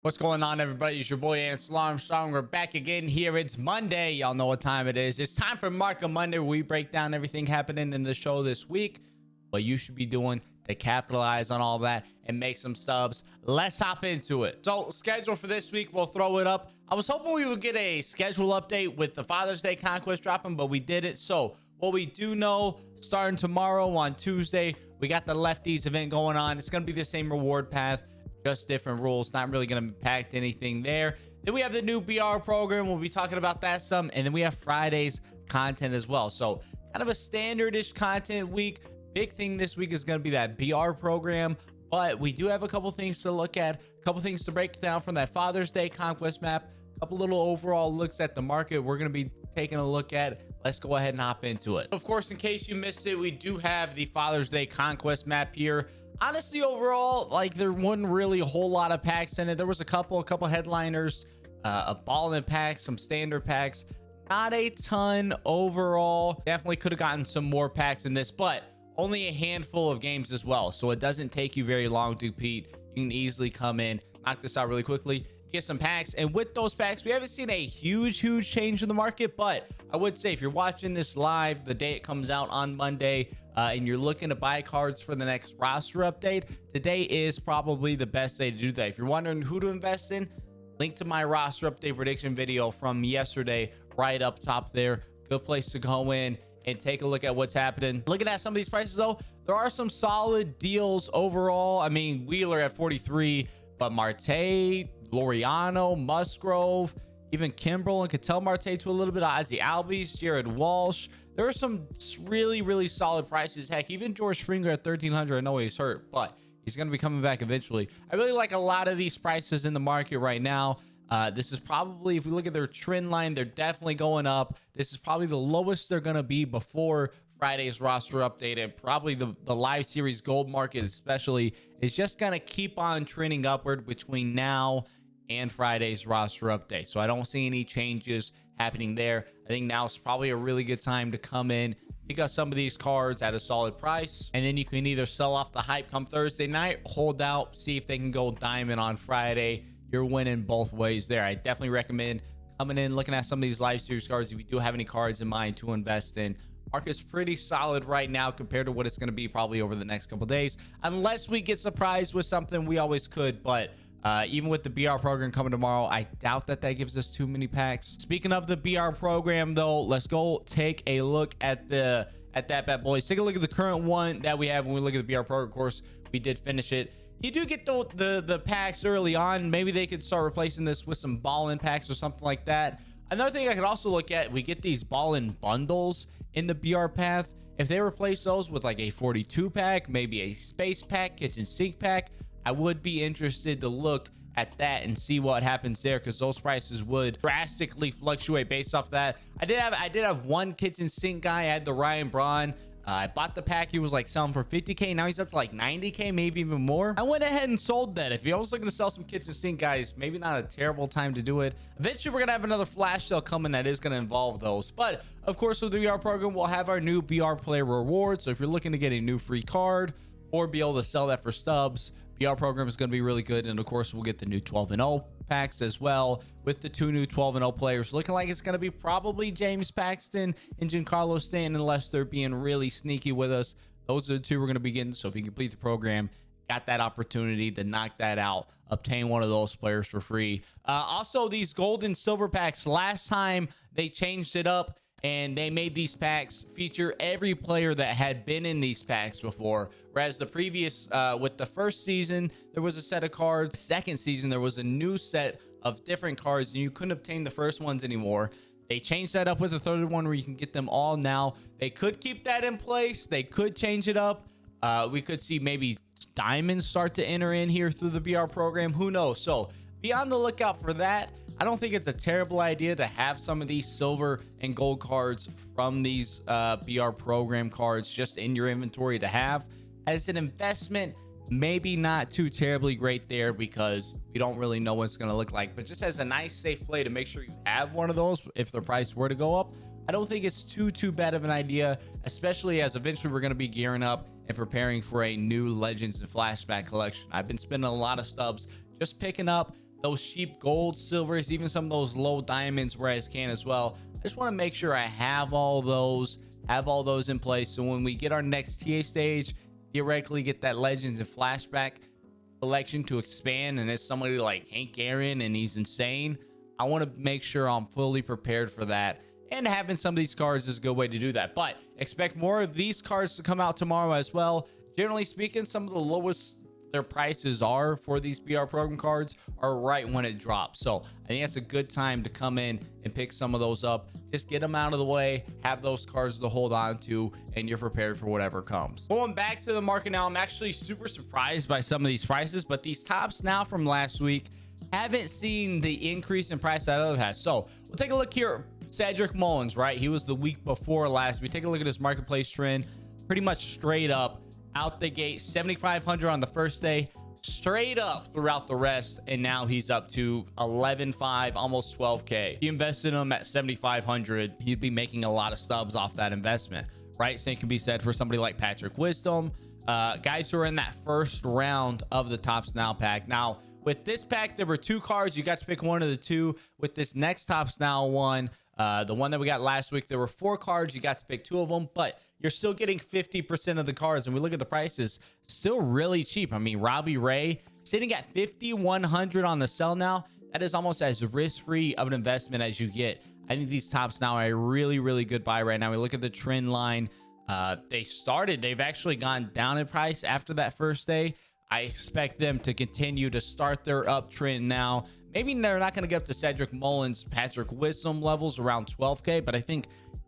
What's going on, everybody? It's your boy Ance Armstrong. We're back again here. It's Monday. Y'all know what time it is. It's time for Market Monday, where we break down everything happening in the show this week, what you should be doing to capitalize on all that and make some stubs. Let's hop into it. So, schedule for this week, we'll throw it up. I was hoping we would get a schedule update with the Father's Day conquest dropping, but we didn't. So, what we do know, starting tomorrow on Tuesday, we got the Lefties event going on. It's going to be the same reward path, just different rules. Not really going to impact anything there. Then we have the new BR program. We'll be talking about that some. And then we have Friday's content as well. So kind of a standard-ish content week. Big thing this week is going to be that BR program. But we do have a couple things to look at. A couple things to break down from that Father's Day conquest map. A couple little overall looks at the market we're going to be taking a look at. Let's go ahead and hop into it. Of course, in case you missed it, we do have the Father's Day conquest map here. Honestly, overall, like, there wasn't really a whole lot of packs in it. There was a couple headliners, a ball-in pack, some standard packs. Not a ton overall. Definitely could have gotten some more packs in this, but only a handful of games as well. So it doesn't take you very long to compete. You can easily come in, knock this out really quickly, get some packs. And with those packs, we haven't seen a huge change in the market, but I would say if you're watching this live the day it comes out on Monday, and you're looking to buy cards for the next roster update, today is probably the best day to do that. If you're wondering who to invest in, link to my roster update prediction video from yesterday right up top there. Good place to go in and take a look at what's happening. Looking at some of these prices though, there are some solid deals overall. I mean, Wheeler at 43, but Marte, Laureano, Musgrove, even Kimbrel and Ketel Marte to a little bit of Ozzy Albies, Jared Walsh. There are some really solid prices. Heck, even George Springer at 1,300. I know he's hurt, but he's going to be coming back eventually. I really like a lot of these prices in the market right now. This is probably, if we look at their trend line, they're definitely going up. This is probably the lowest they're going to be before Friday's roster update, and probably the live series gold market especially is just going to keep on trending upward between now and Friday's roster update. So I don't see any changes happening there. I think now is probably a really good time to come in, pick up some of these cards at a solid price, and then you can either sell off the hype come Thursday night, hold out, see if they can go diamond on Friday. You're winning both ways there. I definitely recommend coming in, looking at some of these live series cards if you do have any cards in mind to invest in. Market's pretty solid right now compared to what it's going to be probably over the next couple days, unless we get surprised with something. We always could, but even with the BR program coming tomorrow, I doubt that gives us too many packs. Speaking of the BR program though, let's go take a look at that bad boy. Let's take a look at the current one that we have. When we look at the BR program, of course, we did finish it. You do get the packs early on. Maybe they could start replacing this with some ball-in packs or something like that. Another thing I could also look at, we get these ball-in bundles in the BR path. If they replace those with like a 42 pack, maybe a space pack, kitchen sink pack, I would be interested to look at that and see what happens there, because those prices would drastically fluctuate based off that. I did have one kitchen sink guy. I had the Ryan Braun. I bought the pack. He was like selling for 50K. Now he's up to like 90K, maybe even more. I went ahead and sold that. If you're also looking to sell some kitchen sink guys, maybe not a terrible time to do it. Eventually, we're going to have another flash sale coming that is going to involve those. But of course, with the BR program, we'll have our new BR player reward. So if you're looking to get a new free card or be able to sell that for stubs, BR program is going to be really good. And of course, we'll get the new 12-0 packs as well, with the two new 12-0 players. Looking like it's going to be probably James Paxton and Giancarlo Stanton, unless they're being really sneaky with us. Those are the two we're going to be getting. So if you complete the program, got that opportunity to knock that out, obtain one of those players for free. Also, these gold and silver packs, last time they changed it up and they made these packs feature every player that had been in these packs before. Whereas the previous, with the first season, there was a set of cards. Second season, there was a new set of different cards, and you couldn't obtain the first ones anymore. They changed that up with the third one where you can get them all now. They could keep that in place. They could change it up. We could see maybe diamonds start to enter in here through the BR program. Who knows? So be on the lookout for that. I don't think it's a terrible idea to have some of these silver and gold cards from these BR program cards just in your inventory to have. As an investment, maybe not too terribly great there, because we don't really know what it's going to look like. But just as a nice, safe play to make sure you have one of those if the price were to go up, I don't think it's too bad of an idea, especially as eventually we're going to be gearing up and preparing for a new Legends and Flashback collection. I've been spending a lot of stubs just picking up those cheap gold, silvers, even some of those low diamonds where I can as well. I just want to make sure I have all those in place, so when we get our next TA stage, theoretically get that Legends and Flashback collection to expand, and it's somebody like Hank Aaron and he's insane, I want to make sure I'm fully prepared for that. And having some of these cards is a good way to do that. But expect more of these cards to come out tomorrow as well. Generally speaking, some of the lowest their prices are for these BR program cards are right when it drops. So I think that's a good time to come in and pick some of those up. Just get them out of the way, have those cards to hold on to, and you're prepared for whatever comes. Going back to the market now, I'm actually super surprised by some of these prices, but these tops now from last week haven't seen the increase in price that other has. So we'll take a look here. Cedric Mullins, right? He was the week before last. We take a look at his marketplace trend, pretty much straight up out the gate, 7,500 on the first day, straight up throughout the rest, and now he's up to 11.5, almost 12k. If you invested him at 7,500, you'd be making a lot of stubs off that investment, right? Same can be said for somebody like Patrick Wisdom, guys who are in that first round of the Tops Now pack. Now with this pack, there were 2 cards. You got to pick one of the 2. With this next Tops Now one, the one that we got last week, there were 4 cards. You got to pick 2 of them, but you're still getting 50% of the cards. And we look at the prices, still really cheap. I mean, Robbie Ray sitting at 5,100 on the sell now. That is almost as risk-free of an investment as you get. I think these Tops Now are a really, really good buy right now. We look at the trend line. They've actually gone down in price after that first day. I expect them to continue to start their uptrend now. Maybe they're not going to get up to Cedric Mullins, Patrick Wisdom levels around 12k, but I think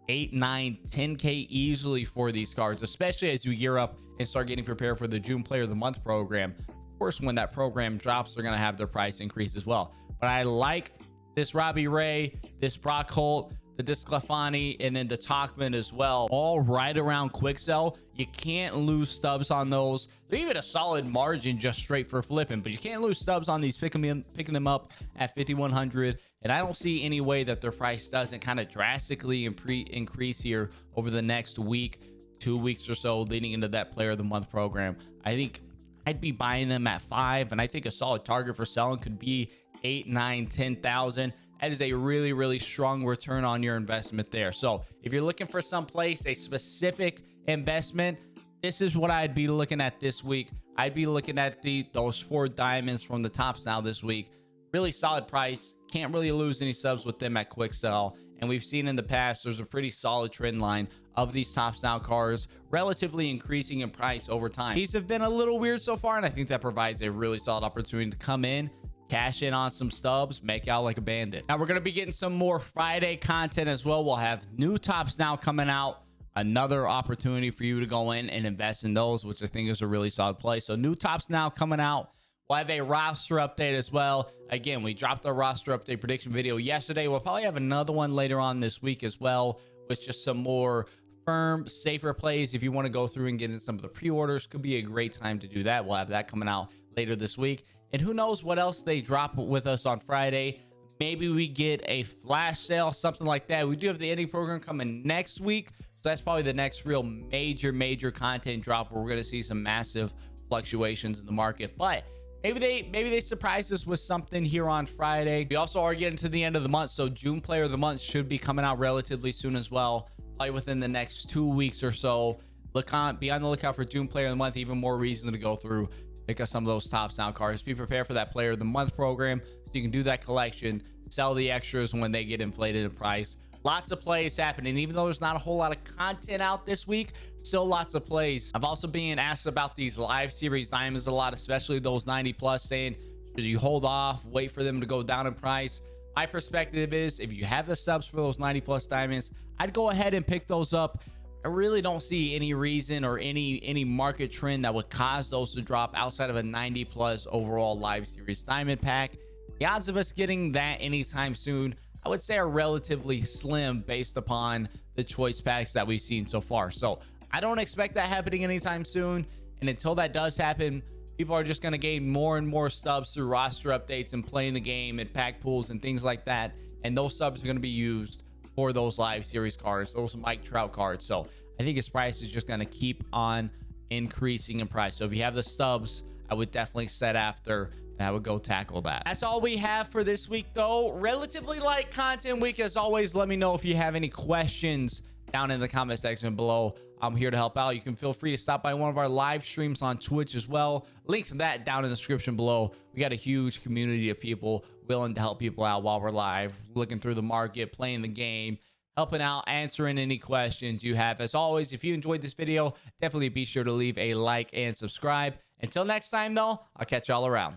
8, 9, 10k easily for these cards, especially as you gear up and start getting prepared for the June Player of the Month program. Of course, when that program drops, they're going to have their price increase as well. But I like this Robbie Ray, this Brock Holt, the Disclafani, and then the Talkman as well, all right around quick sell. You can't lose stubs on those. They're even a solid margin just straight for flipping, but you can't lose stubs on these, picking them up at 5,100. And I don't see any way that their price doesn't kind of drastically increase here over the next week, 2 weeks or so leading into that Player of the Month program. I think I'd be buying them at 5, and I think a solid target for selling could be 8, 9, 10,000. That is a really, really strong return on your investment there. So if you're looking for someplace, a specific investment, this is what I'd be looking at this week. I'd be looking at those 4 diamonds from the Tops Now this week. Really solid price. Can't really lose any subs with them at quick sell. And we've seen in the past, there's a pretty solid trend line of these Tops Now cards, relatively increasing in price over time. These have been a little weird so far, and I think that provides a really solid opportunity to come in, cash in on some stubs, make out like a bandit. Now we're going to be getting some more Friday content as well. We'll have new Tops Now coming out. Another opportunity for you to go in and invest in those, which I think is a really solid play. So new Tops Now coming out. We'll have a roster update as well. Again, we dropped the roster update prediction video yesterday. We'll probably have another one later on this week as well, with just some more firm, safer plays. If you want to go through and get in some of the pre-orders, could be a great time to do that. We'll have that coming out later this week. And who knows what else they drop with us on Friday. Maybe we get a flash sale, something like that. We do have the ending program coming next week. So that's probably the next real major content drop where we're going to see some massive fluctuations in the market. But maybe they surprise us with something here on Friday. We also are getting to the end of the month, so June Player of the Month should be coming out relatively soon as well, probably within the next 2 weeks or so. Be on the lookout for June Player of the Month. Even more reason to go through, pick up some of those Tops Now cards. Be prepared for that Player of the Month program so you can do that collection, sell the extras when they get inflated in price. Lots of plays happening. Even though there's not a whole lot of content out this week, still lots of plays. I've also been asked about these live series diamonds a lot, especially those 90 plus, saying should you hold off, wait for them to go down in price? My perspective is, if you have the subs for those 90 plus diamonds, I'd go ahead and pick those up. I really don't see any reason or any market trend that would cause those to drop outside of a 90 plus overall live series diamond pack. The odds of us getting that anytime soon, I would say, are relatively slim based upon the choice packs that we've seen so far. So I don't expect that happening anytime soon. And until that does happen, people are just going to gain more and more stubs through roster updates and playing the game and pack pools and things like that. And those subs are going to be used for those live series cards, those Mike Trout cards. So I think his price is just going to keep on increasing in price. So if you have the stubs, I would definitely set after and I would go tackle that. That's all we have for this week, though. Relatively light content week. As always, let me know if you have any questions down in the comment section below. I'm here to help out. You can feel free to stop by one of our live streams on Twitch as well. Link to that down in the description below. We got a huge community of people willing to help people out while we're live, looking through the market, playing the game, helping out, answering any questions you have. As always, if you enjoyed this video, definitely be sure to leave a like and subscribe. Until next time, though, I'll catch y'all around.